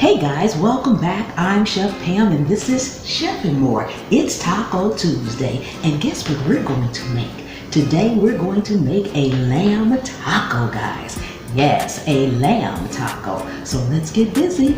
Hey guys, welcome back. I'm Chef Pam and this is Chef and More. It's Taco Tuesday and guess what we're going to make? Today we're going to make a lamb taco, guys. Yes, a lamb taco. So let's get busy.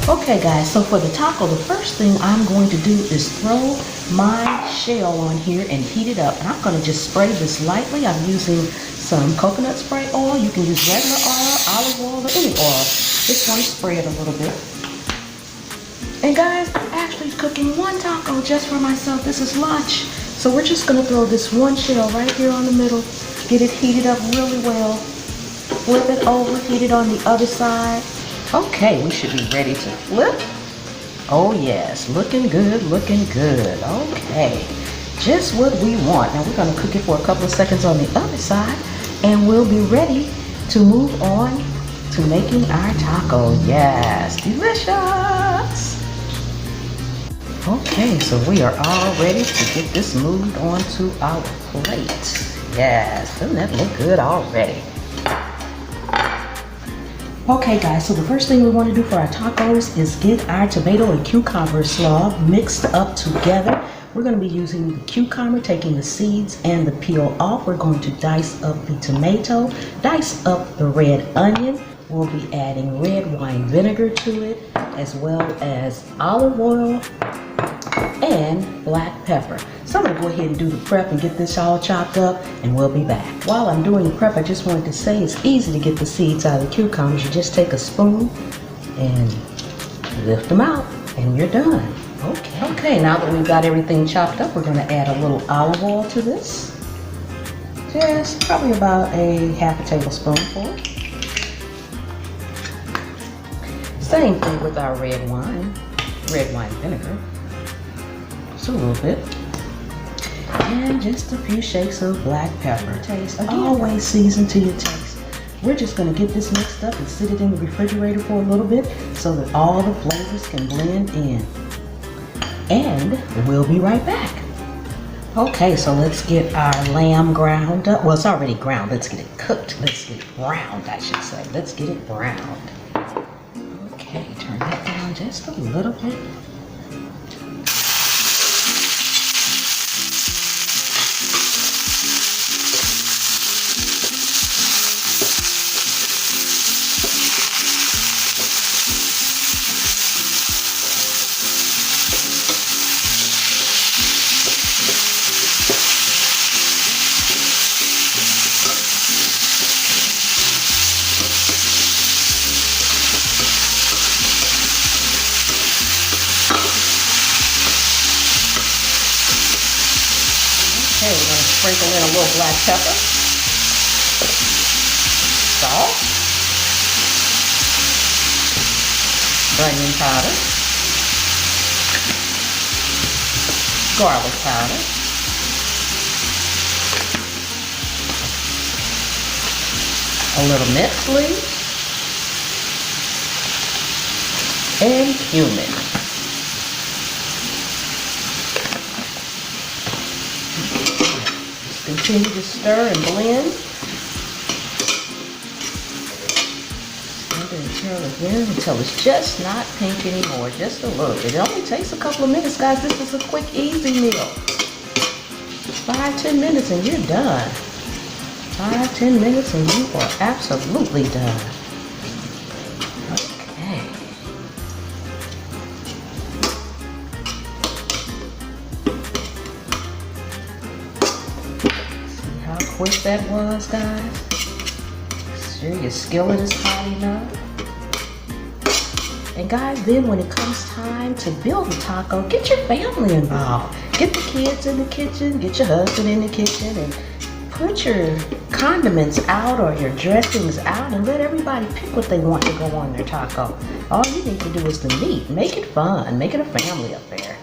Okay guys, so for the taco, the first thing I'm going to do is throw my shell on here and heat it up. And I'm going to just spray this lightly. I'm using some coconut spray oil. You can use regular oil, olive oil, or any oil. Just want to spray it a little bit. And guys, I'm actually cooking one taco just for myself. This is lunch. So we're just going to throw this one shell right here on the middle. Get it heated up really well. Flip it over, heat it on the other side. Okay, we should be ready to flip. Oh yes, looking good, looking good. Okay, just what we want. Now we're gonna cook it for a couple of seconds on the other side and we'll be ready to move on to making our taco. Yes, delicious. Okay, so we are all ready to get this moved onto our plate. Yes, doesn't that look good already? Okay guys, so the first thing we want to do for our tacos is get our tomato and cucumber slaw mixed up together. We're going to be using the cucumber, taking the seeds and the peel off. We're going to dice up the tomato, dice up the red onion. We'll be adding red wine vinegar to it, as well as olive oil and black pepper. So I'm going to go ahead and do the prep and get this all chopped up and we'll be back. While I'm doing the prep, I just wanted to say it's easy to get the seeds out of the cucumbers. You just take a spoon and lift them out and you're done. Okay, now that we've got everything chopped up, we're going to add a little olive oil to this. Just probably about a half a tablespoonful. Same thing with our red wine vinegar. Just a little bit. And just a few shakes of black pepper. Taste, always season to your taste. We're just going to get this mixed up and sit it in the refrigerator for a little bit so that all the flavors can blend in. And we'll be right back. Okay, so let's get our lamb ground up. Well, it's already ground. Let's get it cooked. Let's get it browned, I should say. Let's get it browned. Okay, turn that down just a little bit. Okay, we're going to sprinkle in a little black pepper, salt, onion powder, garlic powder, a little mint leaf, and cumin. Continue to stir and blend. Until it's just not pink anymore, just a little bit. It only takes a couple of minutes, guys. This is a quick, easy meal. 5-10 minutes and you're done. 5-10 minutes and you are absolutely done. Okay. See how quick that was, guys? Sure your skillet is hot enough. And guys, then when it comes time to build a taco, get your family involved. Get the kids in the kitchen, get your husband in the kitchen, and put your condiments out or your dressings out and let everybody pick what they want to go on their taco. All you need to do is the meat. Make it fun. Make it a family affair.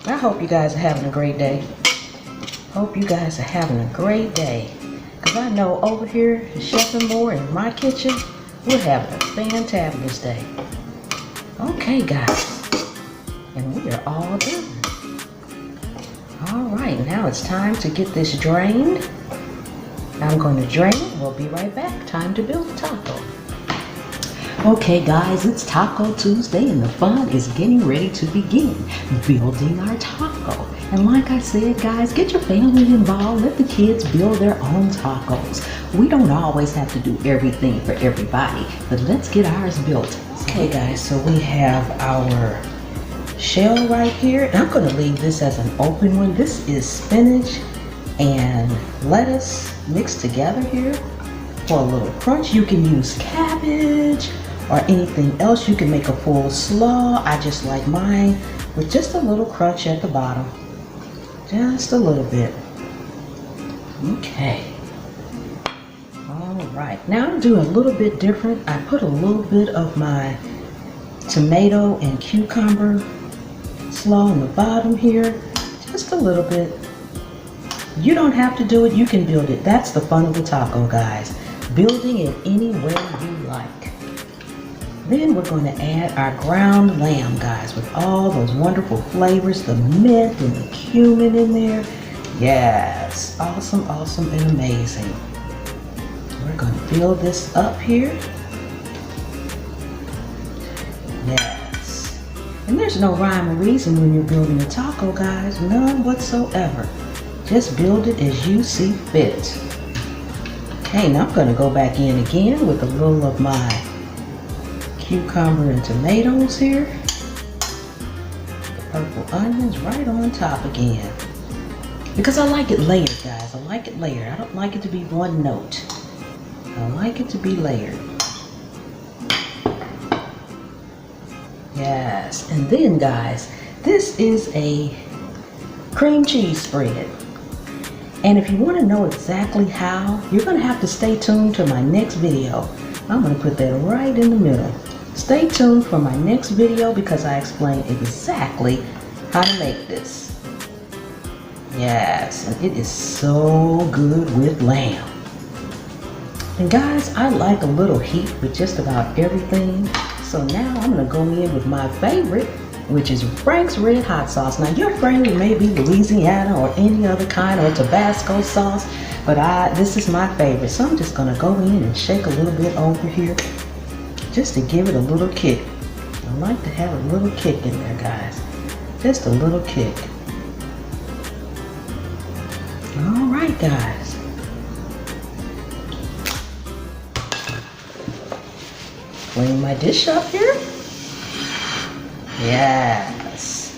I hope you guys are having a great day. Hope you guys are having a great day. Because I know over here at Chef and More in my kitchen, we're having a fantabulous day. Okay, guys. And we are all done. All right, now it's time to get this drained. I'm going to drain it. We'll be right back. Time to build the taco. Okay guys, it's Taco Tuesday and the fun is getting ready to begin. Building our taco. And like I said guys, get your family involved. Let the kids build their own tacos. We don't always have to do everything for everybody, but let's get ours built. Okay guys, so we have our shell right here. And I'm going to leave this as an open one. This is spinach and lettuce mixed together here for a little crunch. You can use cabbage or anything else. You can make a full slaw. I just like mine with just a little crunch at the bottom. Just a little bit. Okay. All right. Now I'm doing a little bit different. I put a little bit of my tomato and cucumber slaw on the bottom here. Just a little bit. You don't have to do it. You can build it. That's the fun of the taco, guys. Building it any way you like. Then we're going to add our ground lamb, guys, with all those wonderful flavors, the mint and the cumin in there. Yes, awesome, awesome, and amazing. We're going to build this up here. Yes. And there's no rhyme or reason when you're building a taco, guys. None whatsoever. Just build it as you see fit. Okay, now I'm going to go back in again with a little of my cucumber and tomatoes here. The purple onions right on top again. Because I like it layered, guys. I like it layered. I don't like it to be one note. I like it to be layered. Yes, and then guys, this is a cream cheese spread. And if you want to know exactly how, you're going to have to stay tuned to my next video. I'm going to put that right in the middle. Stay tuned for my next video because I explain exactly how to make this. Yes, and it is so good with lamb. And guys, I like a little heat with just about everything. So now I'm going to go in with my favorite, which is Frank's Red Hot Sauce. Now your favorite may be Louisiana or any other kind or Tabasco sauce, but this is my favorite. So I'm just going to go in and shake a little bit over here just to give it a little kick. I like to have a little kick in there, guys. Just a little kick. All right, guys. Clean my dish up here. Yes.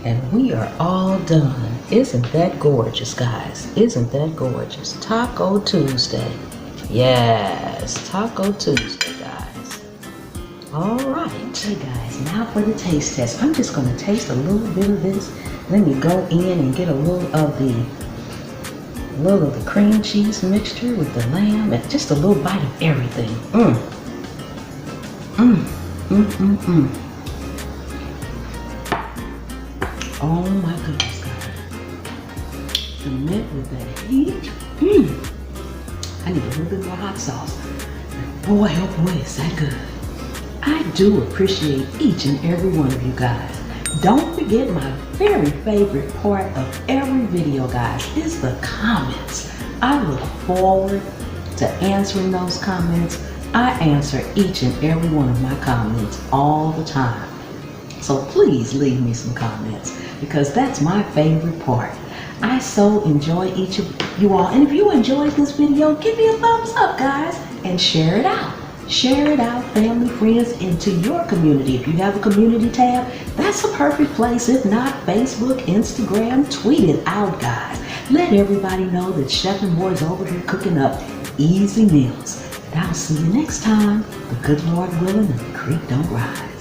And we are all done. Isn't that gorgeous, guys? Isn't that gorgeous? Taco Tuesday. Yes, Taco Tuesday, guys. All right. Hey, guys, now for the taste test. I'm just going to taste a little bit of this. Let me go in and get a little of the cream cheese mixture with the lamb and just a little bite of everything. Oh my goodness, guys. The mint with that heat. I need a little bit more hot sauce. Boy, oh boy, is that good. I do appreciate each and every one of you guys. Don't forget my very favorite part of every video, guys, is the comments. I look forward to answering those comments. I answer each and every one of my comments all the time. So please leave me some comments because that's my favorite part. I so enjoy each of you all. And if you enjoyed this video, give me a thumbs up, guys, and share it out. Share it out, family, friends, into your community. If you have a community tab, that's a perfect place. If not, Facebook, Instagram, tweet it out, guys. Let everybody know that Chef and More is over here cooking up easy meals. And I'll see you next time. The good Lord willing and the creek don't rise.